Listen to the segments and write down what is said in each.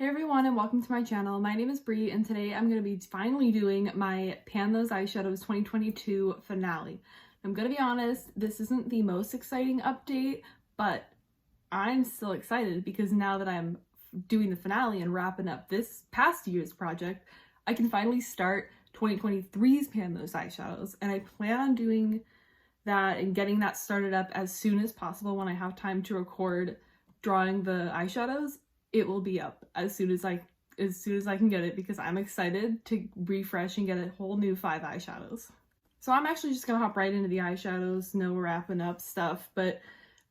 Hey everyone, and welcome to my channel. My name is Bree, and today I'm going to be finally doing my Pan Those Eyeshadows 2022 finale. I'm going to be honest, this isn't the most exciting update, but I'm still excited because now that I'm doing the finale and wrapping up this past year's project, I can finally start 2023's Pan Those Eyeshadows, and I plan on doing that and getting that started up as soon as possible when I have time to record drawing the eyeshadows. It will be up as soon as I can get it because I'm excited to refresh and get a whole new 5 eyeshadows. So I'm actually just gonna hop right into the eyeshadows, no wrapping up stuff, but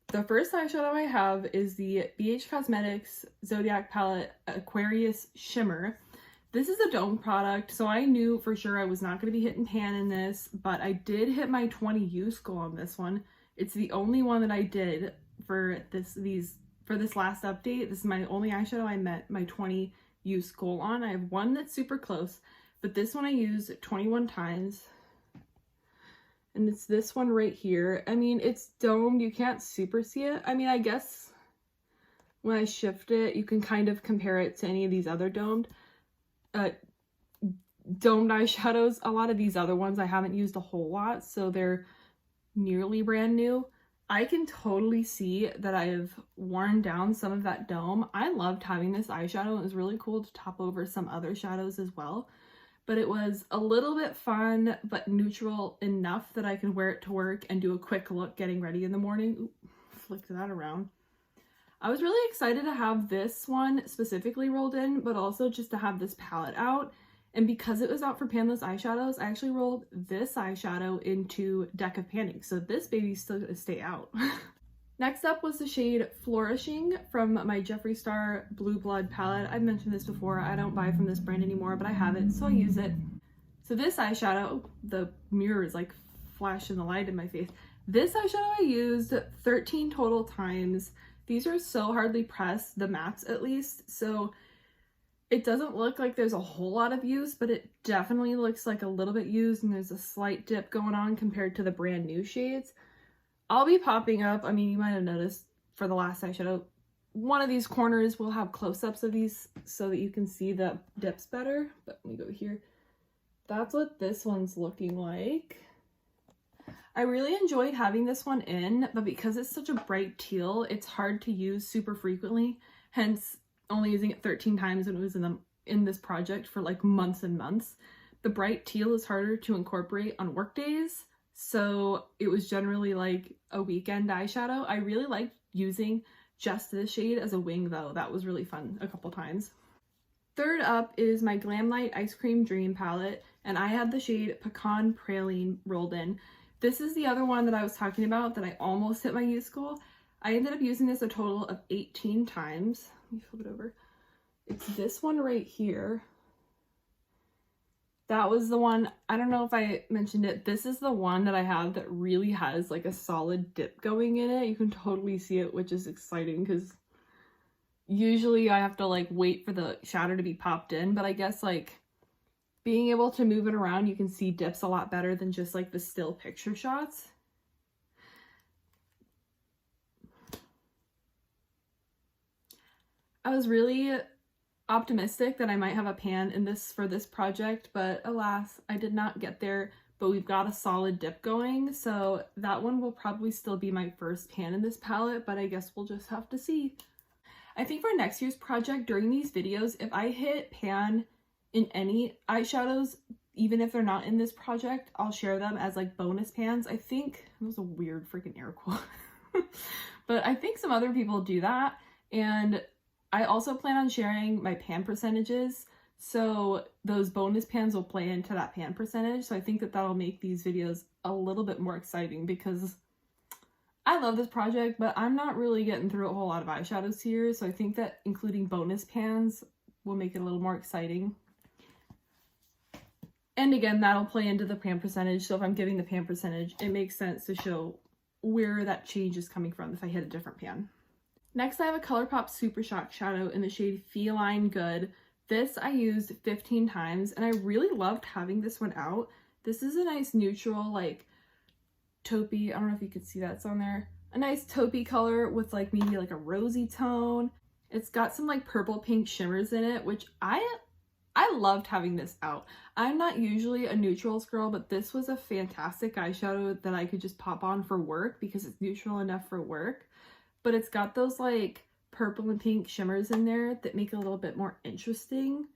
the first eyeshadow I have is the BH Cosmetics Zodiac palette Aquarius Shimmer. This is a dome product, so I knew for sure I was not gonna be hitting pan in this, but I did hit my 20 use goal on this one. It's the only one that I did for this last update. This is my only eyeshadow I met my 20 use goal on. I have one that's super close, but this one I used 21 times. And it's this one right here. I mean, it's domed. You can't super see it. I mean, I guess when I shift it, you can kind of compare it to any of these other domed eyeshadows. A lot of these other ones I haven't used a whole lot, so they're nearly brand new. I can totally see that I have worn down some of that dome. I loved having this eyeshadow. It was really cool to top over some other shadows as well. But it was a little bit fun, but neutral enough that I could wear it to work and do a quick look getting ready in the morning. Ooh, flicked that around. I was really excited to have this one specifically rolled in, but also just to have this palette out. And because it was out for Pan Those Eyeshadows, I actually rolled this eyeshadow into Deck of Panning. So this baby's still gonna stay out. Next up was the shade Flourishing from my Jeffree Star Blue Blood palette. I've mentioned this before. I don't buy from this brand anymore, but I have it, so I use it. So this eyeshadow, the mirror is like flashing the light in my face. This eyeshadow I used 13 total times. These are so hardly pressed, the mattes at least, so it doesn't look like there's a whole lot of use, but it definitely looks like a little bit used, and there's a slight dip going on compared to the brand new shades. I'll be popping up, I mean, you might have noticed for the last eyeshadow, one of these corners will have close-ups of these so that you can see the dips better. But let me go here. That's what this one's looking like. I really enjoyed having this one in, but because it's such a bright teal, it's hard to use super frequently, hence only using it 13 times when it was in this project for like months and months. The bright teal is harder to incorporate on work days, so it was generally like a weekend eyeshadow. I really liked using just this shade as a wing though. That was really fun a couple times. Third up is my Glamlite Ice Cream Dream palette, and I had the shade Pecan Praline rolled in. This is the other one that I was talking about that I almost hit my use goal. I ended up using this a total of 18 times. Let me flip it over. It's this one right here. That was the one, I don't know if I mentioned it, this is the one that I have that really has like a solid dip going in it. You can totally see it, which is exciting because usually I have to like wait for the shadow to be popped in, but I guess like being able to move it around, you can see dips a lot better than just like the still picture shots. I was really optimistic that I might have a pan in this for this project, but alas, I did not get there, but we've got a solid dip going, so that one will probably still be my first pan in this palette, but I guess we'll just have to see. I think for next year's project, during these videos, if I hit pan in any eyeshadows, even if they're not in this project, I'll share them as like bonus pans. I think, that was a weird freaking air quote, but I think some other people do that, and I also plan on sharing my pan percentages, so those bonus pans will play into that pan percentage. So I think that that'll make these videos a little bit more exciting because I love this project, but I'm not really getting through a whole lot of eyeshadows here. So I think that including bonus pans will make it a little more exciting. And again, that'll play into the pan percentage. So if I'm giving the pan percentage, it makes sense to show where that change is coming from if I hit a different pan. Next, I have a Colourpop Super Shock shadow in the shade Feline Good. This I used 15 times, and I really loved having this one out. This is a nice neutral, like, taupey, I don't know if you can see that's on there. A nice taupey color with, like, maybe, like, a rosy tone. It's got some like purple pink shimmers in it, which I loved having this out. I'm not usually a neutrals girl, but this was a fantastic eyeshadow that I could just pop on for work because it's neutral enough for work. But it's got those like purple and pink shimmers in there that make it a little bit more interesting.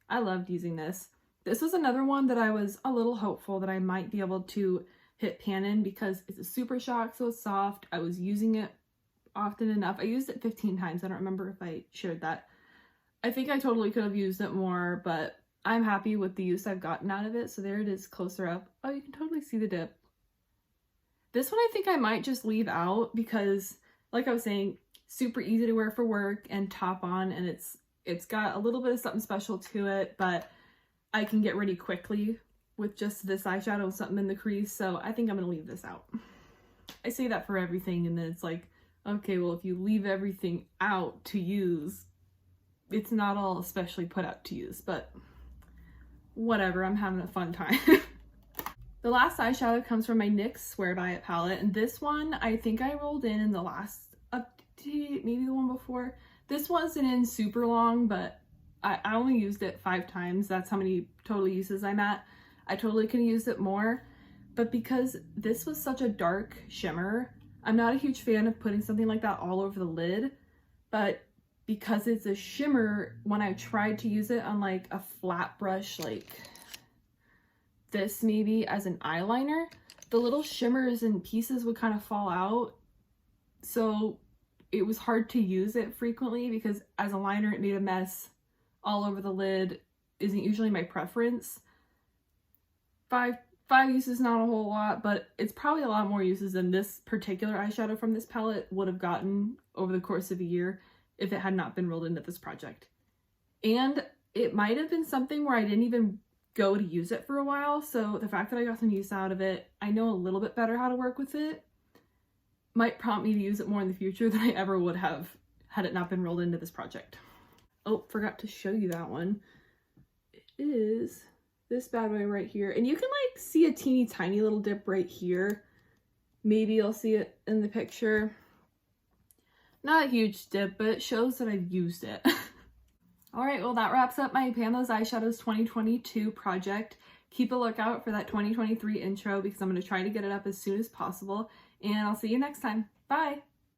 I loved using this. This was another one that I was a little hopeful that I might be able to hit pan in because it's a super shock, so it's soft. I was using it often enough. I used it 15 times. I don't remember if I shared that. I think I totally could have used it more, but I'm happy with the use I've gotten out of it. So there it is closer up. Oh, you can totally see the dip. This one I think I might just leave out because, like I was saying, super easy to wear for work and top on, and it's got a little bit of something special to it, but I can get ready quickly with just this eyeshadow and something in the crease, so I think I'm gonna leave this out. I say that for everything, and then it's like, okay, well, if you leave everything out to use, it's not all especially put out to use, but whatever, I'm having a fun time. The last eyeshadow comes from my NYX Swear By It palette, and this one I think I rolled in the last update, maybe the one before. This wasn't in super long, but I only used it 5 times. That's how many total uses I'm at. I totally could have used it more, but because this was such a dark shimmer, I'm not a huge fan of putting something like that all over the lid, but because it's a shimmer, when I tried to use it on like a flat brush like this maybe as an eyeliner, the little shimmers and pieces would kind of fall out, so it was hard to use it frequently because as a liner it made a mess all over the lid. Isn't usually my preference. Five uses, not a whole lot, but it's probably a lot more uses than this particular eyeshadow from this palette would have gotten over the course of a year if it had not been rolled into this project. And it might have been something where I didn't even go to use it for a while, so the fact that I got some use out of it, I know a little bit better how to work with it, might prompt me to use it more in the future than I ever would have had it not been rolled into this project. Oh, forgot to show you that one. It is this bad boy right here, and you can like see a teeny tiny little dip right here. Maybe you'll see it in the picture. Not a huge dip, but it shows that I've used it. All right, well, that wraps up my Pan Those Eyeshadows 2022 project. Keep a lookout for that 2023 intro because I'm going to try to get it up as soon as possible, and I'll see you next time. Bye!